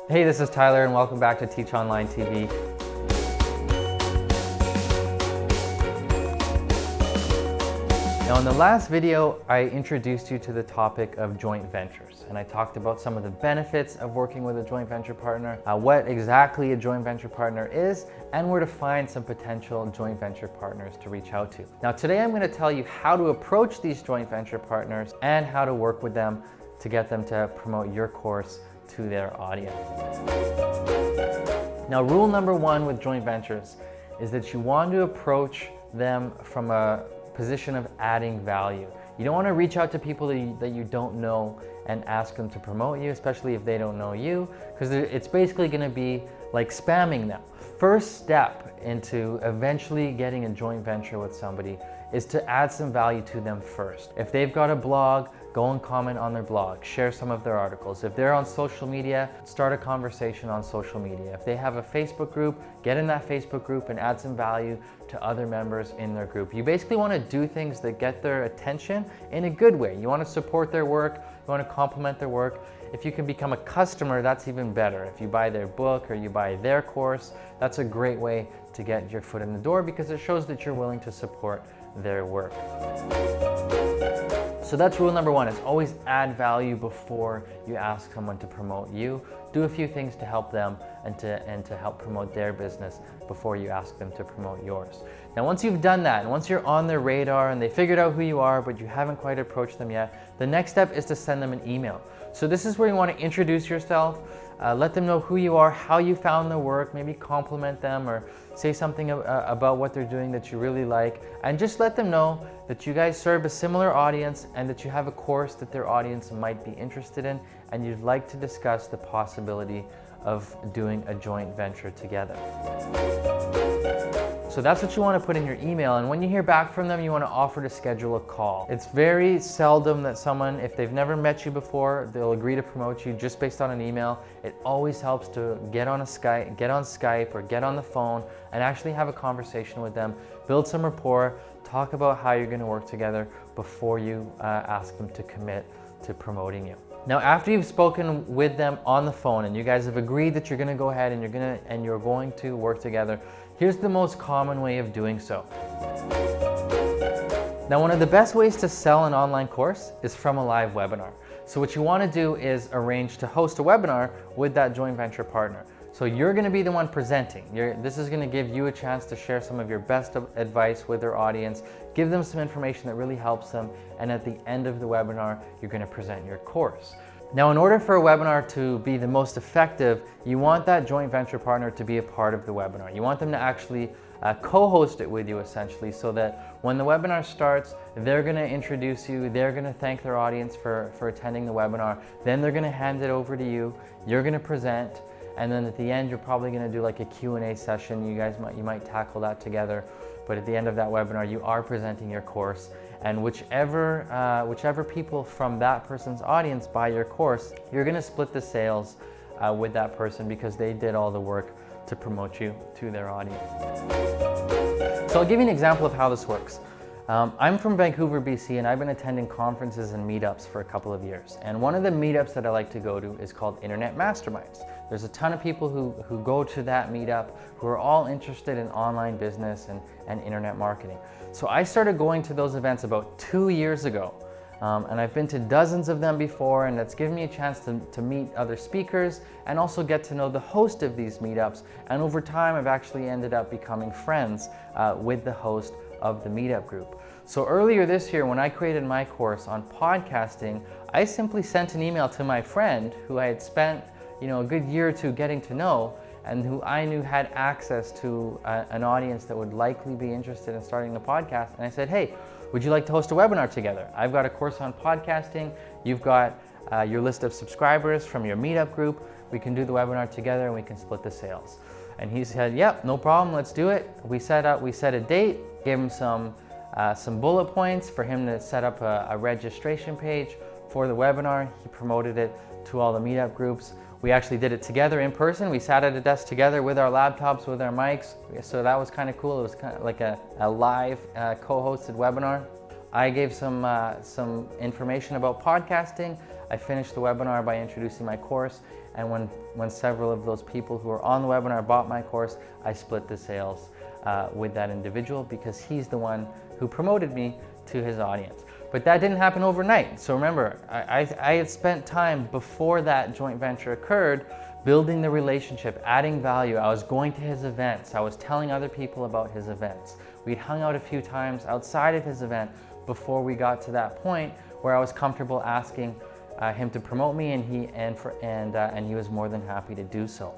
Hey, this is Tyler and welcome back to Teach Online TV. Now in the last video, I introduced you to the topic of joint ventures, and I talked about some of the benefits of working with a joint venture partner, what exactly a joint venture partner is, and where to find some potential joint venture partners to reach out to. Now today I'm going to tell you how to approach these joint venture partners and how to work with them to get them to promote your course to their audience. Now rule number one with joint ventures is that you want to approach them from a position of adding value. You don't want to reach out to people that you don't know and ask them to promote you, especially if they don't know you, because it's basically going to be like spamming them. First step into eventually getting a joint venture with somebody is to add some value to them first. If they've got a blog, go and comment on their blog, share some of their articles. If they're on social media, start a conversation on social media. If they have a Facebook group, get in that Facebook group and add some value to other members in their group. You basically want to do things that get their attention in a good way. You want to support their work, you want to compliment their work. If you can become a customer, that's even better. If you buy their book or you buy their course, that's a great way to get your foot in the door because it shows that you're willing to support their work. So that's rule number one, is always add value before you ask someone to promote you. Do a few things to help them and to help promote their business before you ask them to promote yours. Now once you've done that, and once you're on their radar and they figured out who you are, but you haven't quite approached them yet, the next step is to send them an email. So this is where you want to introduce yourself, let them know who you are, how you found their work, maybe compliment them or say something about what they're doing that you really like, and just let them know that you guys serve a similar audience and that you have a course that their audience might be interested in and you'd like to discuss the possibility of doing a joint venture together. So that's what you want to put in your email, and when you hear back from them, you want to offer to schedule a call. It's very seldom that someone, if they've never met you before, they'll agree to promote you just based on an email. It always helps to get on Skype or get on the phone and actually have a conversation with them, build some rapport, talk about how you're going to work together before you ask them to commit to promoting you. Now, after you've spoken with them on the phone and you guys have agreed that you're going to go ahead and you're going to work together, here's the most common way of doing so. Now, one of the best ways to sell an online course is from a live webinar. So what you want to do is arrange to host a webinar with that joint venture partner. So you're going to be the one presenting. This is going to give you a chance to share some of your best advice with their audience, give them some information that really helps them, and at the end of the webinar, you're going to present your course. Now, in order for a webinar to be the most effective, you want that joint venture partner to be a part of the webinar. You want them to actually co-host it with you, essentially, so that when the webinar starts, they're going to introduce you, they're going to thank their audience for attending the webinar, then they're going to hand it over to you, you're going to present, and then at the end, you're probably going to do like a Q&A session. You might tackle that together, but at the end of that webinar, you are presenting your course, and whichever people from that person's audience buy your course, you're going to split the sales with that person because they did all the work to promote you to their audience. So I'll give you an example of how this works. I'm from Vancouver, BC, and I've been attending conferences and meetups for a couple of years. And one of the meetups that I like to go to is called Internet Masterminds. There's a ton of people who go to that meetup who are all interested in online business and internet marketing. So I started going to those events about 2 years ago. And I've been to dozens of them before, and it's given me a chance to meet other speakers and also get to know the host of these meetups. And over time, I've actually ended up becoming friends with the host of the meetup group. So earlier this year, when I created my course on podcasting, I simply sent an email to my friend who I had spent a good year or two getting to know, and who I knew had access to an audience that would likely be interested in starting a podcast. And I said, hey, would you like to host a webinar together? I've got a course on podcasting. You've got your list of subscribers from your meetup group. We can do the webinar together and we can split the sales. And he said, yep, no problem, let's do it. We set a date, gave him some bullet points for him to set up a registration page for the webinar. He promoted it to all the meetup groups. We actually did it together in person. We sat at a desk together with our laptops, with our mics. So that was kind of cool. It was kind of like a live co-hosted webinar. I gave some information about podcasting. I finished the webinar by introducing my course, And when several of those people who were on the webinar bought my course, I split the sales with that individual because he's the one who promoted me to his audience. But that didn't happen overnight. So remember, I had spent time before that joint venture occurred building the relationship, adding value. I was going to his events. I was telling other people about his events. We'd hung out a few times outside of his event before we got to that point where I was comfortable asking him to promote me, and he was more than happy to do so.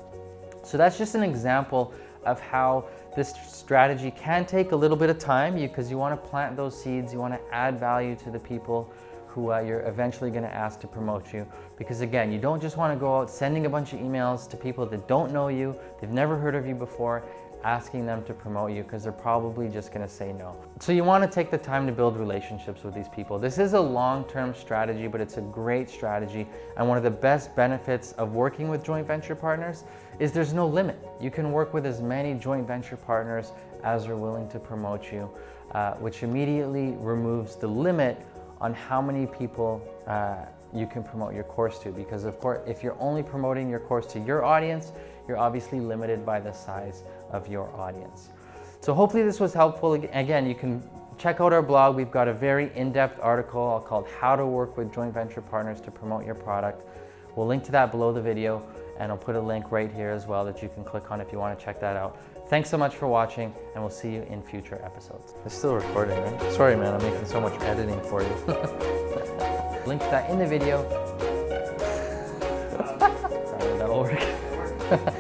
So that's just an example of how this strategy can take a little bit of time because you want to plant those seeds, you want to add value to the people who you're eventually going to ask to promote you. Because again, you don't just want to go out sending a bunch of emails to people that don't know you, they've never heard of you before, asking them to promote you because they're probably just going to say no. So you want to take the time to build relationships with these people. This is a long-term strategy, but it's a great strategy. And one of the best benefits of working with joint venture partners is there's no limit. You can work with as many joint venture partners as are willing to promote you, which immediately removes the limit on how many people you can promote your course to. Because of course, if you're only promoting your course to your audience, you're obviously limited by the size of your audience. So hopefully this was helpful. Again, you can check out our blog. We've got a very in-depth article called How to Work with Joint Venture Partners to Promote Your Product. We'll link to that below the video, and I'll put a link right here as well that you can click on if you want to check that out. Thanks so much for watching, and we'll see you in future episodes. It's still recording, right? Sorry, man, I'm making so much editing for you. Link to that in the video. Sorry, that'll work.